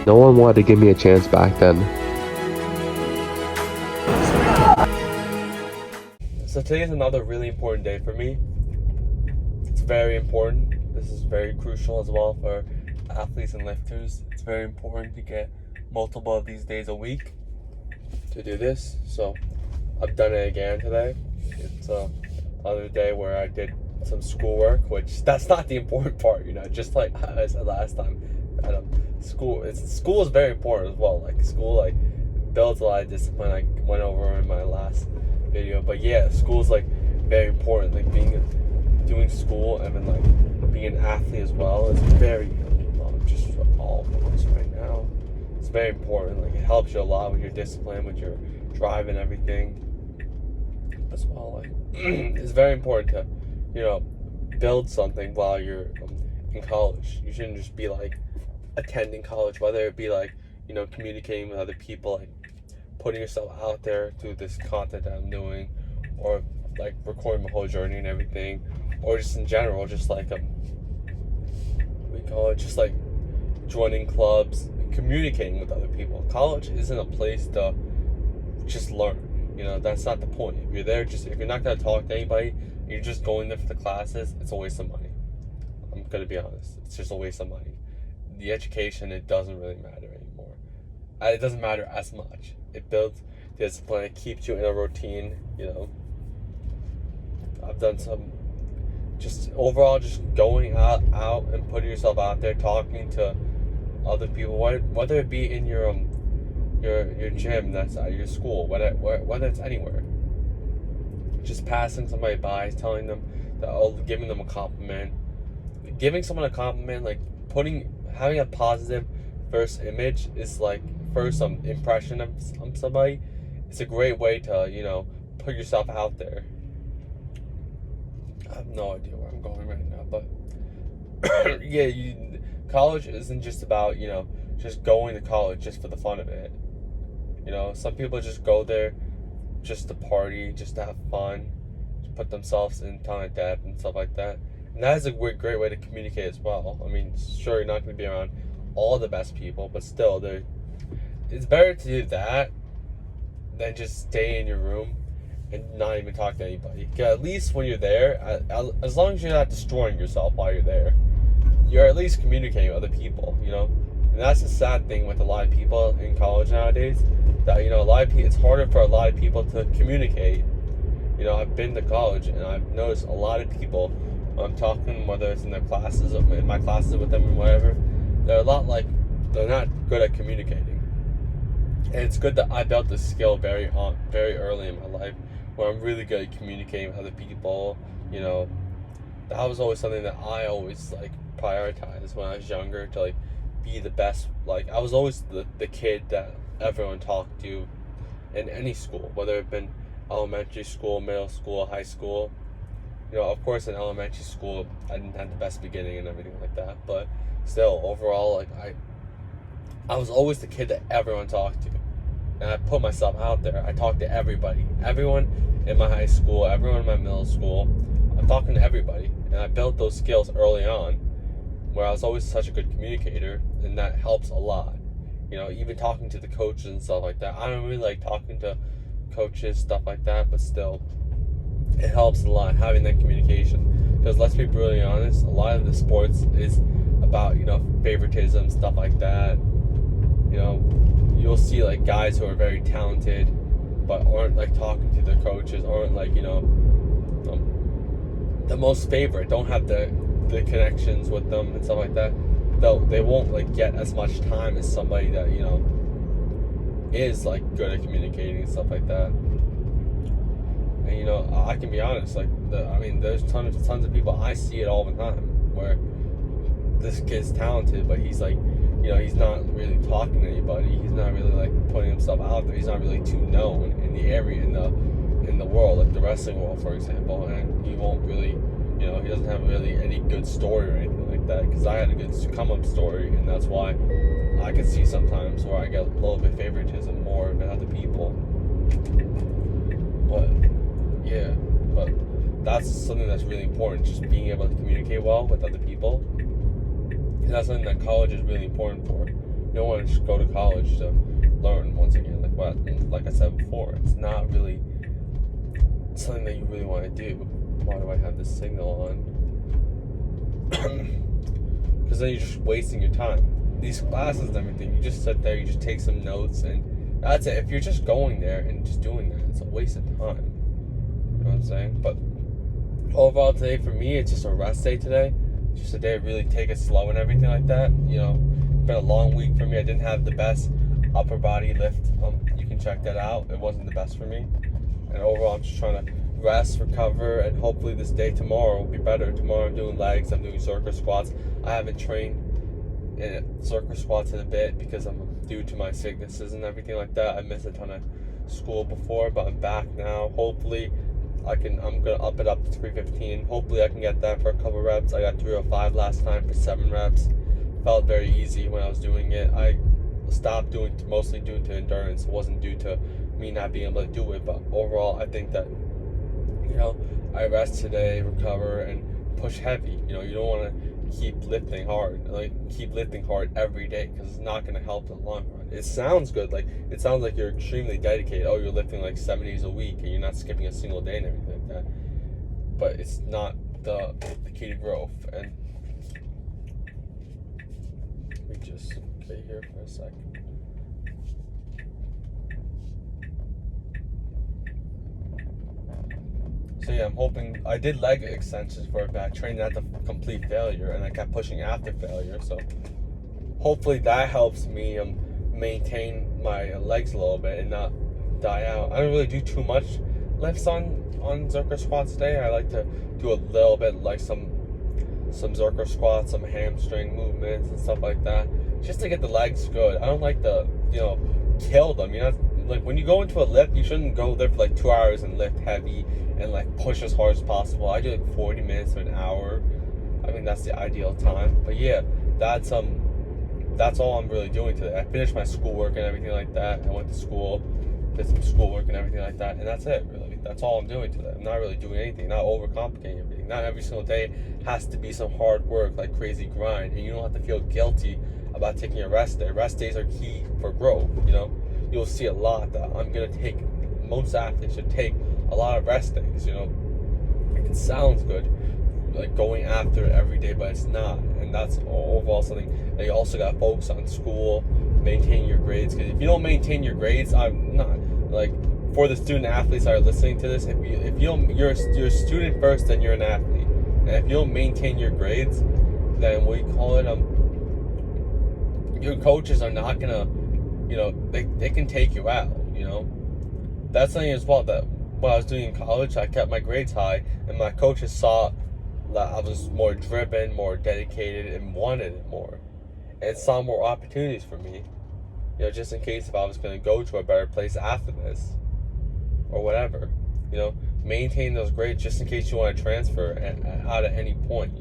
No one wanted to give me a chance back then. So today is another really important day for me. It's very important. This is very crucial as well for athletes and lifters. It's very important to get multiple of these days a week to do this. So I've done it again today. It's another day where I did some schoolwork, which that's not the important part, just like I said last time. School is very important as well. Like school builds a lot of discipline. I went over in my last video, but yeah, school is very important. Doing school and then being an athlete as well is very just all of us right now. It's very important. It helps you a lot with your discipline, with your drive and everything as well. It's very important to build something while you're in college. You shouldn't just be attending college, whether it be communicating with other people, putting yourself out there through this content that I'm doing, or recording my whole journey and everything, or just in general, just joining clubs, communicating with other people. College isn't a place to just learn. That's not the point. If you're there, if you're not going to talk to anybody, you're just going there for the classes, it's a waste of money. I'm going to be honest. It's just a waste of money. The education, it doesn't really matter anymore. It doesn't matter as much. It builds discipline. It keeps you in a routine, I've done some just going out and putting yourself out there, talking to other people, whether it be in your gym that's at your school, whether it's anywhere. Just passing somebody by, telling them that, giving them a compliment. Giving someone a compliment, having a positive first image is first impression of somebody. It's a great way to, put yourself out there. I have no idea where I'm going right now, but college isn't just about, just going to college just for the fun of it. Some people just go there just to party, just to have fun, to put themselves in ton of debt and stuff like that. And that is a great way to communicate as well. I mean, sure, you're not going to be around all the best people, but still, it's better to do that than just stay in your room and not even talk to anybody. At least when you're there, as long as you're not destroying yourself while you're there, you're at least communicating with other people, And that's the sad thing with a lot of people in college nowadays, that, a lot of people, it's harder for a lot of people to communicate. I've been to college and I've noticed a lot of people, when I'm talking, whether it's in their classes or in my classes with them or whatever, they're they're not good at communicating. And it's good that I built this skill very early in my life, where I'm really good at communicating with other people. That was always something that I always prioritized when I was younger, to be the best. I was always the kid that everyone talked to in any school, whether it been elementary school, middle school, high school. Of course in elementary school I didn't have the best beginning and everything like that, but still overall I was always the kid that everyone talked to. And I put myself out there. I talked to everybody. Everyone in my high school, everyone in my middle school. I'm talking to everybody. And I built those skills early on, where I was always such a good communicator, and that helps a lot. Even talking to the coaches and stuff like that. I don't really like talking to coaches, stuff like that, but still, it helps a lot having that communication. Because let's be brutally honest, a lot of the sports is about, favoritism, stuff like that. You'll see guys who are very talented but aren't talking to their coaches, aren't the most favorite, don't have the connections with them and stuff like that. They won't get as much time as somebody that is good at communicating and stuff like that. And I can be honest, there's tons of people, I see it all the time, where this kid's talented, but he's he's not really talking to anybody. He's not really putting himself out there. He's not really too known in the area, in the world, the wrestling world, for example. And he won't really, he doesn't have really any good story or anything like that. Because I had a good come up story, and that's why I can see sometimes where I get a little bit favoritism more than other people. But yeah, but that's something that's really important. Just being able to communicate well with other people. And that's something that college is really important for. don't want to just go to college to learn once again. Like I said before, it's not really something that you really want to do. Why do I have this signal on? Because then you're just wasting your time. These classes and everything, you just sit there, you just take some notes, and that's it. If you're just going there and just doing that, it's a waste of time. You know what I'm saying? But overall today, for me, it's just a rest day today. Just a day to really take it slow and everything like that. You know, it's been a long week for me. I didn't have the best upper body lift. You can check that out. It wasn't the best for me. And overall, I'm just trying to rest, recover, and hopefully this day tomorrow will be better. Tomorrow I'm doing legs, I'm doing Zercher squats. I haven't trained in Zercher squats in a bit because I'm due to my sicknesses and everything like that. I missed a ton of school before, but I'm back now. Hopefully I'm gonna up it up to 315. Hopefully I can get that for a couple reps. I got 305 last time for 7 reps. Felt very easy when I was doing it. I stopped mostly due to endurance. It wasn't due to me not being able to do it, but overall I think that, you know, I rest today, recover, and push heavy. You know, you don't want to keep lifting hard every day, because it's not going to help in the long run. It sounds good, it sounds like you're extremely dedicated. Oh, you're lifting 7 days a week and you're not skipping a single day and everything like that, but it's not the key to growth. And let me just stay here for a second. So yeah, I'm hoping. I did leg extensions for it, but I trained at the complete failure, and I kept pushing after failure. So hopefully that helps me maintain my legs a little bit and not die out. I don't really do too much lifts on Zercher squats today. I like to do a little bit, some Zercher squats, some hamstring movements and stuff like that, just to get the legs good. I don't like to, kill them. When you go into a lift, you shouldn't go there for 2 hours and lift heavy and push as hard as possible. I do 40 minutes to an hour. I mean, that's the ideal time. But yeah, that's all I'm really doing today. I finished my schoolwork and everything like that. I went to school, did some schoolwork and everything like that, and that's it, really. That's all I'm doing today. I'm not really doing anything, not overcomplicating everything. Not every single day has to be some hard work, crazy grind, and you don't have to feel guilty about taking a rest day. Rest days are key for growth, You'll see a lot that most athletes should take a lot of rest days, It sounds good, going after it every day, but it's not. And that's overall something that you also got to focus on. School, maintain your grades, because if you don't maintain your grades, I'm not, for the student athletes that are listening to this, if you don't, you're a student first, then you're an athlete. And if you don't maintain your grades, then your coaches are not gonna, they can take you out, That's something as well, that when I was doing in college, I kept my grades high, and my coaches saw that I was more driven, more dedicated, and wanted it more, and saw more opportunities for me, just in case if I was going to go to a better place after this, or whatever, maintain those grades just in case you want to transfer out at any point,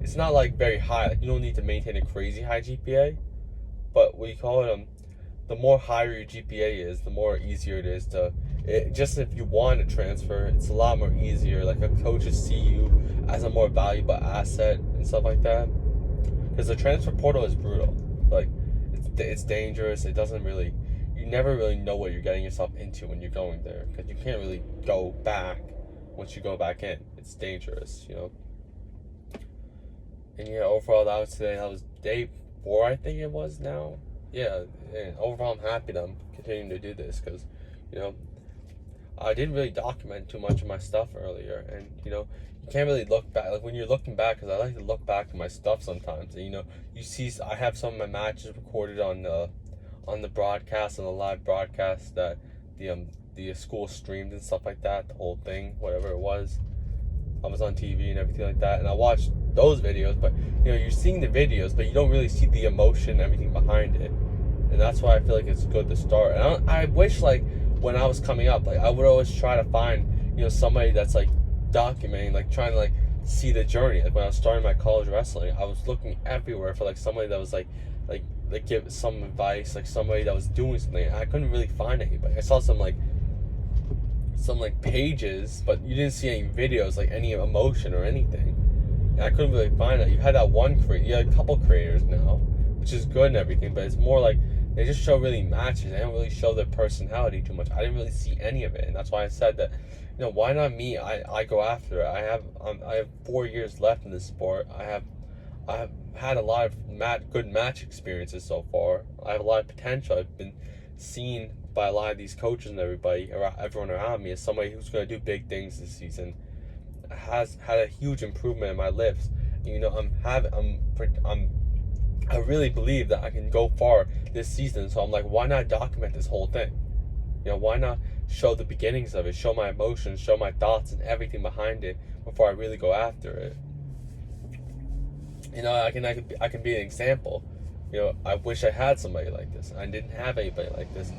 It's not very high, you don't need to maintain a crazy high GPA, but the more higher your GPA is, the more easier it is just if you want to transfer, it's a lot more easier. Coaches see you as a more valuable asset and stuff like that. Because the transfer portal is brutal. It's dangerous. It doesn't really, you never really know what you're getting yourself into when you're going there. Because you can't really go back once you go back in. It's dangerous, And yeah, overall that was today. That was day 4, I think it was now. Yeah, and overall I'm happy that I'm continuing to do this, because, I didn't really document too much of my stuff earlier, and, you can't really look back, when you're looking back, because I like to look back at my stuff sometimes, and, you see, I have some of my matches recorded on the broadcast, on the live broadcast that the school streamed and stuff like that, the whole thing, whatever it was. I was on TV and everything like that, and I watched those videos, but you're seeing the videos, but you don't really see the emotion and everything behind it, and that's why I feel it's good to start. And I wish when I was coming up, I would always try to find somebody that's documenting, trying to see the journey. When I was starting my college wrestling, I was looking everywhere for somebody that was give some advice, somebody that was doing something, and I couldn't really find anybody. I saw some pages, but you didn't see any videos, any emotion or anything. And I couldn't really find it. You had that one you had a couple creators now, which is good and everything, but it's more like they just show really matches. They don't really show their personality too much. I didn't really see any of it, and that's why I said that, why not me? I go after it. I have 4 years left in this sport. I have had a lot of good match experiences so far. I have a lot of potential. I've been seen by a lot of these coaches and everyone around me as somebody who's going to do big things this season. Has had a huge improvement in my lifts. I really believe that I can go far this season. So I'm like, why not document this whole thing? Why not show the beginnings of it, show my emotions, show my thoughts and everything behind it before I really go after it. I can be an example. I wish I had somebody like this. I didn't have anybody like this.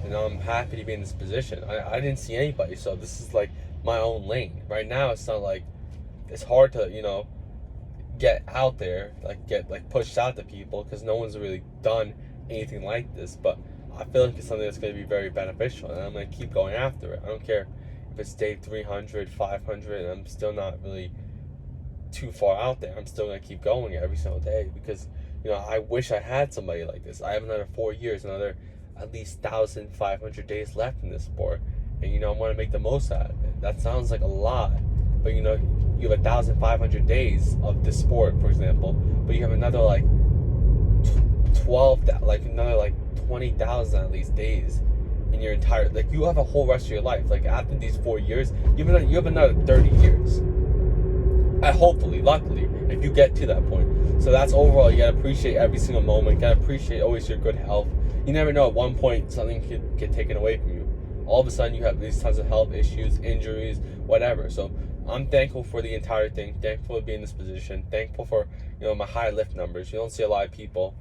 I'm happy to be in this position. I didn't see anybody, so this is like my own lane. Right now, it's not like it's hard to, get out there, get pushed out to people, because no one's really done anything like this. But I feel like it's something that's going to be very beneficial, and I'm going to keep going after it. I don't care if it's day 300, 500, and I'm still not really too far out there. I'm still going to keep going every single day, because I wish I had somebody like this. I have another 4 years, another at least 1,500 days left in this sport, and I want to make the most out of it. That sounds like a lot, but you have 1,500 days of this sport, for example, but you have another 20,000 at least days in your entire, you have a whole rest of your life. After these 4 years, you have another 30 years. Hopefully, luckily, if you get to that point. So that's overall, you gotta appreciate every single moment. You gotta appreciate always your good health. You never know, at one point something could get taken away from you. All of a sudden you have these tons of health issues, injuries, whatever. So I'm thankful for the entire thing, thankful to be in this position, thankful for my high lift numbers. You don't see a lot of people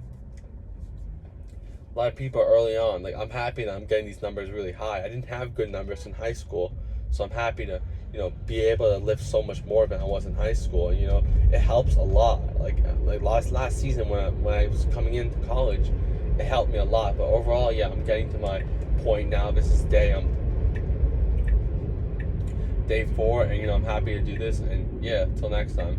early on. I'm happy that I'm getting these numbers really high. I didn't have good numbers in high school, so I'm happy to be able to lift so much more than I was in high school. It helps a lot. Last season when I was coming into college, it helped me a lot. But overall, yeah, I'm getting to my point now. This is day 4, and I'm happy to do this. And yeah, till next time.